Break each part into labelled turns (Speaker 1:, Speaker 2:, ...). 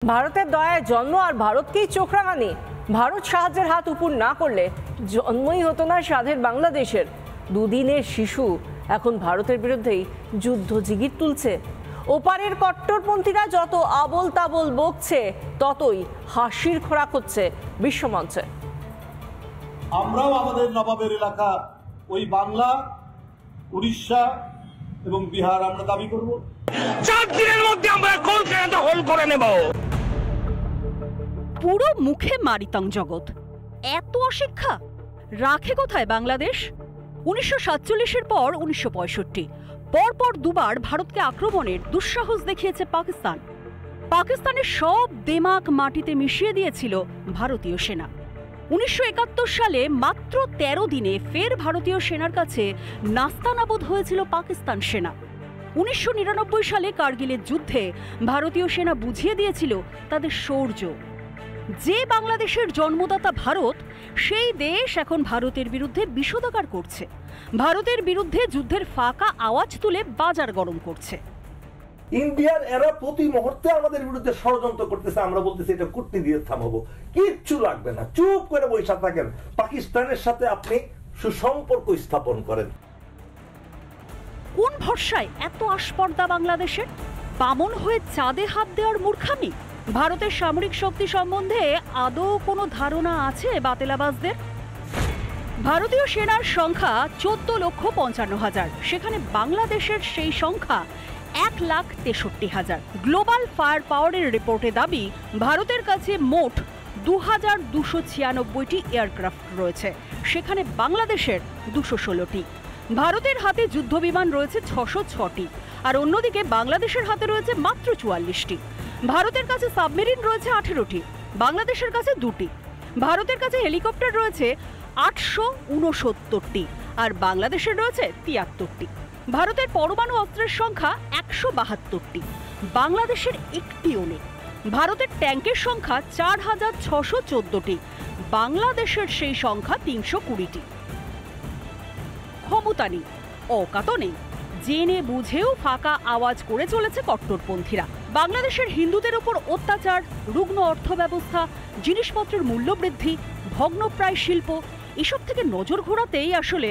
Speaker 1: ভারতের দয়ায় জন্ম আর ভারতকেই চোখ রাঙানি। ভারত সাহায্যের হাত উপর না করলে জন্মই হতো না স্বাধীন বাংলাদেশের। দুদিনের শিশু এখন ভারতের বিরুদ্ধেই যুদ্ধ জিগির তুলছে। ওপারের কট্টরপন্থীরা যত আবোল তাবোল বকছে, ততই হাসির খোরাক হচ্ছে বিশ্বমঞ্চে।
Speaker 2: আমরাও আমাদের নবাবের এলাকা ওই বাংলা, উড়িষ্যা এবং বিহার আমরা দাবি করব।
Speaker 3: 4 দিনের মধ্যে আমরা কলকাতা হোল করে নেব।
Speaker 4: পুরো মুখে মারিতং জগৎ, এত অশিক্ষা রাখে কোথায় বাংলাদেশ? 1947-এর পর 1965 পরপর দুবার ভারতকে আক্রমণের দুঃসাহস দেখিয়েছে পাকিস্তান। পাকিস্তানের সব দেমাক মাটিতে মিশিয়ে দিয়েছিল ভারতীয় সেনা। 1971 সালে মাত্র 13 দিনে ফের ভারতীয় সেনার কাছে নাস্তানাবুদ হয়েছিল পাকিস্তান সেনা। 1999 সালে কার্গিলের যুদ্ধে ভারতীয় সেনা বুঝিয়ে দিয়েছিল তাদের শৌর্য। যে বাংলাদেশের জন্মদাতা ভারত, সেই দেশ এখন ভারতের বিরুদ্ধে বিষোদাগার করছে, ভারতের বিরুদ্ধে যুদ্ধের ফাঁকা আওয়াজ তুলে বাজার গরম করছে।
Speaker 5: ইন্ডিয়ার এরা প্রতি মুহূর্তে আমাদের বিরুদ্ধে ষড়যন্ত্র করতেছে। আমরা বলতেছি এটা কূটনীতি দিয়ে থামাবো, কিচ্ছু লাগবে না, চুপ করে বসে থাকেন, পাকিস্তানের সাথে আপনি সুসম্পর্ক স্থাপন করেন।
Speaker 4: কোন ভরসায় এত আস্পর্ধা বাংলাদেশের? বামন হয়ে চাঁদে হাত দেওয়ার মূর্খামি? ভারতের সামরিক শক্তি সম্বন্ধে আদৌ কোনো ধারণা আছে বাতেলাবাজদের? ভারতীয় সেনার সংখ্যা 14,55,000, সেখানে বাংলাদেশের সেই সংখ্যা 1,63,000। গ্লোবাল ফায়ার পাওয়ারের রিপোর্টে দাবি ভারতের কাছে মোট 2,296টি এয়ারক্রাফট রয়েছে, সেখানে বাংলাদেশের 216টি। ভারতের হাতে যুদ্ধবিমান রয়েছে 606টি, আর অন্যদিকে বাংলাদেশের হাতে রয়েছে মাত্র 44টি। ভারতের কাছে সাবমেরিন রয়েছে 18টি, বাংলাদেশের কাছে 2টি। ভারতের কাছে হেলিকপ্টার রয়েছে 869টি, আর বাংলাদেশের রয়েছে 73টি। ভারতের পরমাণু অস্ত্রের সংখ্যা 172টি, বাংলাদেশের একটিও নেই। ভারতের ট্যাঙ্কের সংখ্যা 4,614টি, বাংলাদেশের সেই সংখ্যা 320টি। ক্ষমতা নেই, অকাতও নেই, জেনে বুঝেও ফাঁকা আওয়াজ করে চলেছে কট্টরপন্থীরা। বাংলাদেশের হিন্দুদের উপর অত্যাচার, রুগ্ন অর্থব্যবস্থা, জিনিসপত্রের মূল্যবৃদ্ধি, ভগ্নপ্রায় শিল্প, এসব থেকে নজর ঘোরাতেই আসলে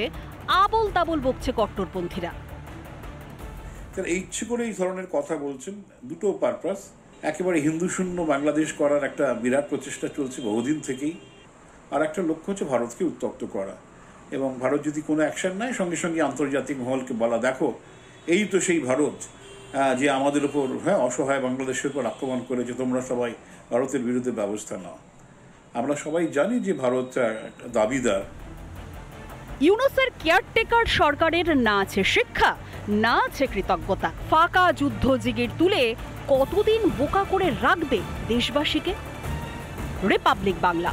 Speaker 4: আবোল তাবোল বকছে কট্টরপন্থীরা।
Speaker 6: এই ইচ্ছে করে এই ধরনের কথা বলছেন, দুটো পারপাস। একেবারে হিন্দু শূন্য বাংলাদেশ করার একটা বিরাট প্রচেষ্টা চলছে বহুদিন থেকেই, আর একটা লক্ষ্য হচ্ছে ভারতকে উত্তপ্ত করা, এবং ভারত যদি কোনো অ্যাকশন নেয় সঙ্গে সঙ্গে আন্তর্জাতিক মহলকে বলা, দেখো এই তো সেই ভারত যে আমাদের উপর অসহায় বাংলাদেশের উপর আক্রমণ করেছে, তোমরা সবাই ভারতের বিরুদ্ধে ব্যবস্থা নাও। আমরা সবাই জানি যে ভারত দাবিদার।
Speaker 4: ইউনূসের কেয়ারটেকার সরকারের না আছে শিক্ষা, না আছে কৃতজ্ঞতা। ফাঁকা যুদ্ধ জিগির তুলে কতদিন বোকা করে রাখবে দেশবাসীকে? রিপাবলিক বাংলা।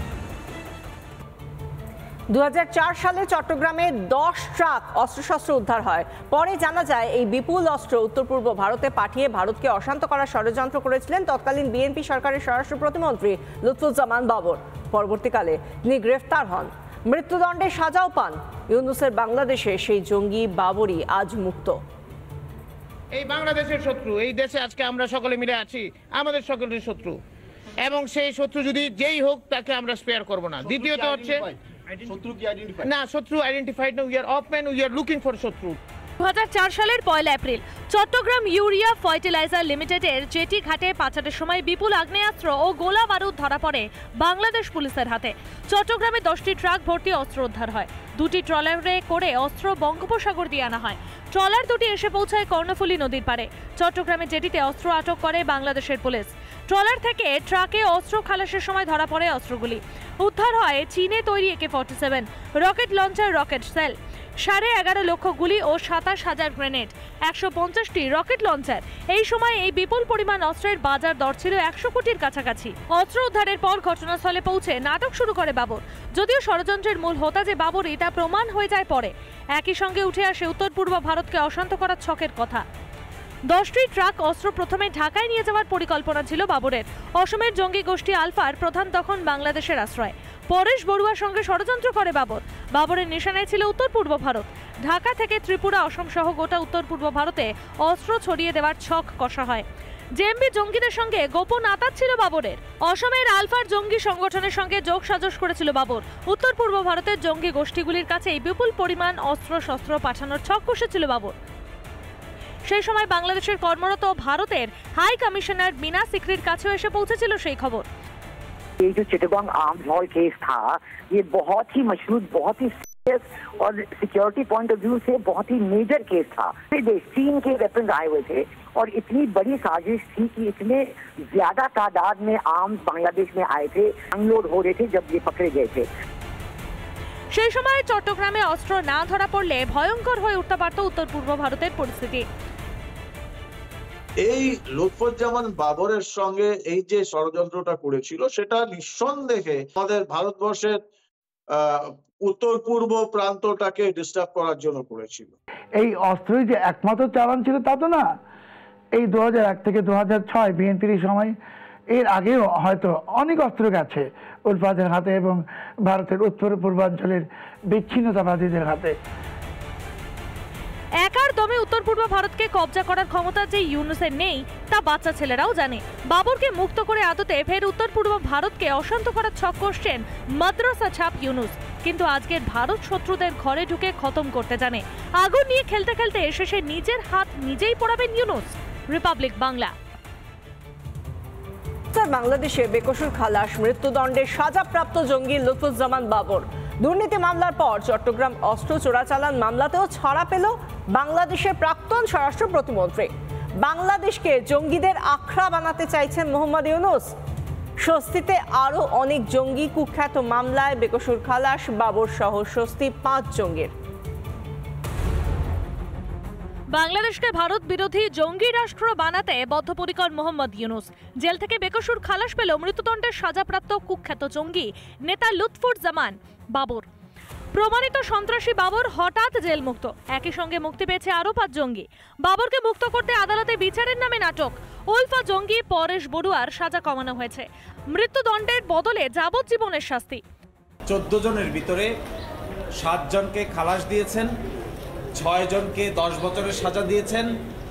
Speaker 1: 2004 সালে চট্টগ্রামে 10 ট্রাক অস্ত্রশস্ত্র উদ্ধার হয়। পরে জানা যায় এই বিপুল অস্ত্র উত্তর পূর্ব ভারতে পাঠিয়ে ভারতকে অশান্ত করার ষড়যন্ত্র করেছিলেন তৎকালীন বিএনপি সরকারের স্বরাষ্ট্র প্রতিমন্ত্রী লুৎফুজ্জামান বাবর। পরবর্তীকালে তিনি গ্রেফতার হন, মৃত্যুদণ্ডে সাজাও পান। ইউনূসের বাংলাদেশে সেই জঙ্গি বাবরই আজ মুক্ত।
Speaker 3: এই বাংলাদেশের শত্রু, এই দেশে আজকে আমরা সকলে মিলে আছি, আমাদের সকলের শত্রু, এবং সেই শত্রু যদি যেই হোক তাকে আমরা স্পেয়ার করব না। দ্বিতীয়ত হচ্ছে না, শত্রু আইডেন্টিফাইড না, উই আর অপম্যান, উই আর লুকিং ফর শত্রু।
Speaker 7: 2004 সালের 1 এপ্রিল চট্টগ্রাম ইউরিয়া ফার্টিলাইজার লিমিটেডের জেটি ঘাটে পাচারের সময় বিপুল আগ্নেয়াস্ত্র ও গোলা বারুদ ধরা পড়ে বাংলাদেশ পুলিশের হাতে। চট্টগ্রামে 10টি ট্রাক ভর্তি অস্ত্র উদ্ধার হয়। 2টি ট্রলারে করে অস্ত্র বঙ্গোপসাগর দিয়ে আনা হয়। ট্রলার দুটি এসে পৌঁছায় কর্ণফুলী নদীর পাড়ে। চট্টগ্রামে জেটিতে অস্ত্র আটক করে বাংলাদেশের পুলিশ। ট্রলার থেকে ট্রাকে অস্ত্র খালাসের সময় ধরা পড়ে অস্ত্রগুলি। উদ্ধার হয় চীনে তৈরি AK-47, rocket launcher, rocket sell, 11.5 লক্ষ গুলি ও 27,000 গ্রেনেড, 150টি রকেট লঞ্চার। এই সময় এই বিপুল পরিমাণ অস্ত্রের বাজার দর ছিল 100 কোটির কাছাকাছি। অস্ত্র উদ্ধারের পর ঘটনাস্থলে পৌঁছে নাটক শুরু করে বাবর। যদিও ষড়যন্ত্রের মূল হোতা যে বাবরই, তা প্রমাণ হয়ে যায় পরে। একই সঙ্গে উঠে আসে উত্তর পূর্ব ভারতকে অশান্ত করার ছকের কথা। 10টি ট্রাক অস্ত্র প্রথমে ঢাকায় নিয়ে যাওয়ার পরিকল্পনা ছিল বাবরের। অসমের জঙ্গি গোষ্ঠী আলফার প্রধান তখন বাংলাদেশের আশ্রয়। পরেশ বড়ুয়ার সঙ্গে ষড়যন্ত্র করে বাবর। বাবরের নিশানায় ছিল উত্তর পূর্ব ভারত। ঢাকা থেকে ত্রিপুরা, অসম সহ গোটা উত্তর পূর্ব ভারতে অস্ত্র ছড়িয়ে দেওয়ার ছক কষা হয়। জেএমবি জঙ্গিদের সঙ্গে গোপন আঁতাত ছিল বাবরের। অসমের আলফার জঙ্গি সংগঠনের সঙ্গে যোগ সাজস করেছিল বাবর। উত্তর পূর্ব ভারতের জঙ্গি গোষ্ঠীগুলির কাছে বিপুল পরিমাণ অস্ত্রশস্ত্র পাঠানোর ছক কষেছিল বাবর। সেই সময় বাংলাদেশের কর্মরত ভারতের হাই কমিশনার বিনা সিকরির কাছেও এসে পৌঁছেছিল সেই খবর।
Speaker 8: ये जो चिटगांग आर्म्स हॉल केस था, ये बहुत ही मशहूर, बहुत ही सीरियस और सिक्योरिटी पॉइंट ऑफ व्यू से बहुत ही मेजर केस था। चीन के वेपन्स आए हुए थे और इतनी बड़ी साजिश थी कि इतने ज्यादा तादाद में आर्म्स बांग्लादेश में आए थे, अनलोड हो रहे थे जब ये पकड़े गए थे।
Speaker 7: সেই সময় চট্টগ্রামে অস্ত্র না ধরা পড়লে ভয়ঙ্কর হয়ে উঠতে পারত উত্তর পূর্ব ভারতের পরিস্থিতি।
Speaker 9: এই লুৎফুজ্জামান বাবরের সঙ্গে এই যে ষড়যন্ত্রটা করেছিল সেটা নিঃসন্দেহে আমাদের ভারতবর্ষের উত্তর পূর্ব প্রান্তটাকে ডিস্টার্ব করার জন্য করেছিল।
Speaker 10: এই অস্ত্রই যে একমাত্র চালান ছিল তা তো না। এই 2001 থেকে 2006 বিএনপির সময়, এর আগেও হয়তো অনেক অস্ত্র গেছে উলফাদের হাতে এবং ভারতের উত্তর পূর্বাঞ্চলের বিচ্ছিন্নতাবাদীদের হাতে।
Speaker 7: একার দমে উত্তর পূর্ব ভারতকে কবজা করার ক্ষমতা যে ইউনুসের নেই তা বাচ্চা ছেলেরাও জানে। বাবরকে মুক্ত করে আদতে ফের উত্তর পূর্ব ভারতকে অশান্ত করার ছক কষছেন মাদ্রাসা ছাপ ইউনুস। কিন্তু আজকের ভারত শত্রুদের ঘরে ঢুকে খতম করতে জানে। আগুন নিয়ে খেলতে খেলতে শেষে নিজের হাত নিজেই পোড়াবেন ইউনুস। রিপাবলিক বাংলা।
Speaker 1: বাংলাদেশে বেকসুর খালাস, মৃত্যুদণ্ডের সাজাপ্রাপ্ত জঙ্গি লুৎফুজ্জামান বাবর। দুর্নীতি মামলার পর চট্টগ্রাম অস্ত্র চোরাচালান মামলাতেও ছাড়া পেল বাংলাদেশের প্রাক্তন স্বরাষ্ট্র প্রতিমন্ত্রী। বাংলাদেশকে জঙ্গিদের আখড়া বানাতে চাইছেন মোহাম্মদ ইউনুস। স্বস্তিতে আরো অনেক জঙ্গি। কুখ্যাত মামলায় বেকসুর খালাস, বাবর সহ স্বস্তি 5 জঙ্গির।
Speaker 7: বাংলাদেশকে ভারত বিরোধী জঙ্গি রাষ্ট্র বানাতে বদ্ধপরিকর মোহাম্মদ ইউনুস। জেল থেকে বেকসুর খালাস পেল মৃত্যুদণ্ডের সাজাপ্রাপ্ত কুখ্যাত জঙ্গি নেতা লুৎফুজ্জামান বাবর। প্রমাণিত সন্ত্রাসী বাবর হঠাৎ জেল মুক্ত। একই সঙ্গে মুক্তি পেয়েছে আরো 5 জঙ্গি। বাবরকে মুক্ত করতে আদালতে বিচারের নামে নাটক। উলফা জঙ্গি পরেশ বড়ুয়ার সাজা কমানো হয়েছে। মৃত্যুদণ্ডের বদলে যাবজ্জীবনের শাস্তি।
Speaker 11: 14 জনের ভিতরে 7 জনকে খালাস দিয়েছেন, 6 জনকে 10 বছরের সাজা দিয়েছেন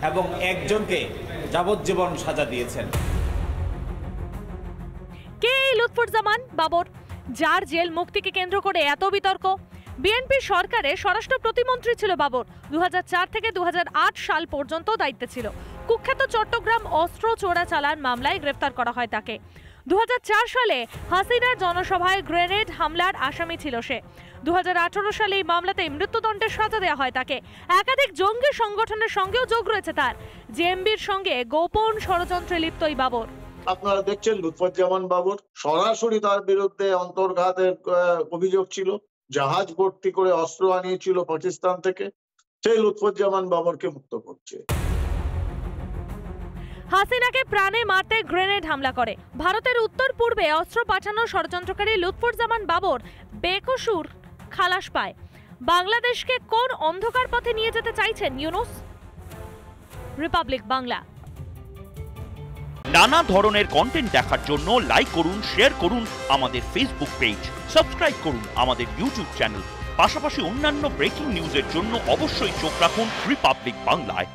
Speaker 11: এবং 1 জনকে যাবজ্জীবন সাজা দিয়েছেন।
Speaker 7: কে এই লুৎফুজ্জামান বাবর, যার জেল মুক্তিকে কেন্দ্র করে এত বিতর্ক? বিএনপি সরকারে স্বরাষ্ট্র প্রতিমন্ত্রী ছিল বাবর। 2004 থেকে 2008 সাল পর্যন্ত দায়িত্বে ছিল। কুখ্যাত চট্টগ্রাম অস্ত্র চোরাচালান মামলায় গ্রেফতার করা হয় তাকে। 2004 সালে হাসিনার জনসভায় গ্রেনেড হামলার আসামি ছিল সে। 2018 সালে এই মামলাতে মৃত্যুদণ্ডের সাজা দেওয়া হয় তাকে। একাধিক জঙ্গি সংগঠনের সঙ্গেও যোগ রয়েছে তার। জেএমবির সঙ্গে গোপন ষড়যন্ত্রে লিপ্ত এই বাবর।
Speaker 9: আপনারা দেখছেন লুৎফুজ্জামান বাবর, সরাসরি তার বিরুদ্ধে অন্তর্ঘাতের অভিযোগ ছিল। জাহাজ ভর্তি করে অস্ত্র আনিয়েছিল পাকিস্তান থেকে। সেই লুৎফুজ্জামান বাবরকে মুক্ত করছে।
Speaker 7: হাসিনাকে প্রাণে মারতে গ্রেনেড হামলা করে ভারতের উত্তর পূর্বে অস্ত্র পাঠানোর ষড়যন্ত্রকারী লুৎফুজ্জামান বাবর বেকসুর খালাস পায়। বাংলাদেশকে কোন অন্ধকার পথে নিয়ে যেতে চাইছেন ইউনুস? রিপাবলিক বাংলা।
Speaker 12: নানা ধরনের কন্টেন্ট দেখার জন্য লাইক করুন, শেয়ার করুন আমাদের ফেসবুক পেজ, সাবস্ক্রাইব করুন আমাদের ইউটিউব চ্যানেল। পাশাপাশি অন্যান্য ব্রেকিং নিউজের জন্য অবশ্যই চোখ রাখুন রিপাবলিক বাংলায়।